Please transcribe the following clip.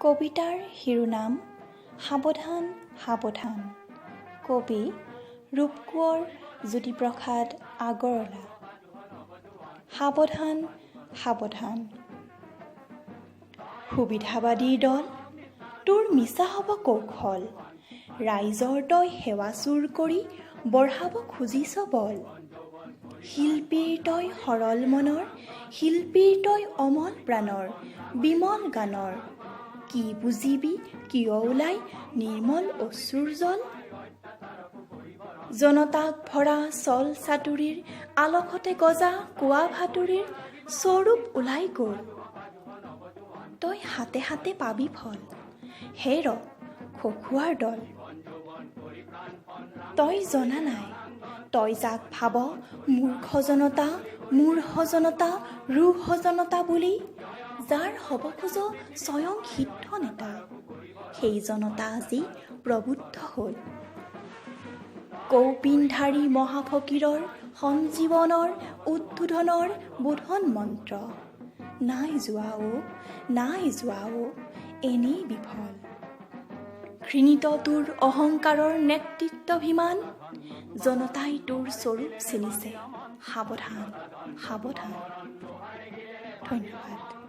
কবিতাৰ শিৰোনাম সাৱধান সাৱধান। কবি ৰূপকোঁৱৰ জ্যোতিপ্ৰসাদ আগৰৱালা। সাৱধান সাৱধান। সুবিধাবাদীৰ দল তোৰ মিছা হ'ব কৌশল, ৰাইজৰ তই সেৱা চুৰ কৰি বঢ়াব খুজিছ বল। শিল্পীৰ তই সৰল মনৰ, শিল্পীৰ তই অমল প্ৰাণৰ, বিমল গানৰ। কি বুজিবি কিয় ওলাই নিৰ্মল অশ্ৰুৰ জল। জনতাক ভৰা চল চাতুৰীৰ আলসতে গজা কোৱা ভাতুৰীৰ স্বৰূপ ওলাই গ'ল। তই হাতে হাতে পাবি ফল, হে ৰ খকুৱাৰ দল। তই জনা নাই তই যাক ভাব মূৰ্খ জনতা, মূঢ় জনতা, ৰূঢ় জনতা বুলি, যাৰ হ'ব খোজ স্বয়ং সিদ্ধ নেতা, সেই জনতা আজি প্ৰবুদ্ধ হ'ল। কৌপিনধাৰী মহাফকীৰৰ সঞ্জীৱনৰ উদ্বোধনৰ বোধন মন্ত্ৰ। নাই যোৱা নাই যোৱা এনেই বিফল। ঘৃণিত তোৰ অহংকাৰৰ নেতৃত্বাভিমান, জনতাই তোৰ স্বৰূপ চিনিছে সাৱধান সাৱধান। ধন্যবাদ।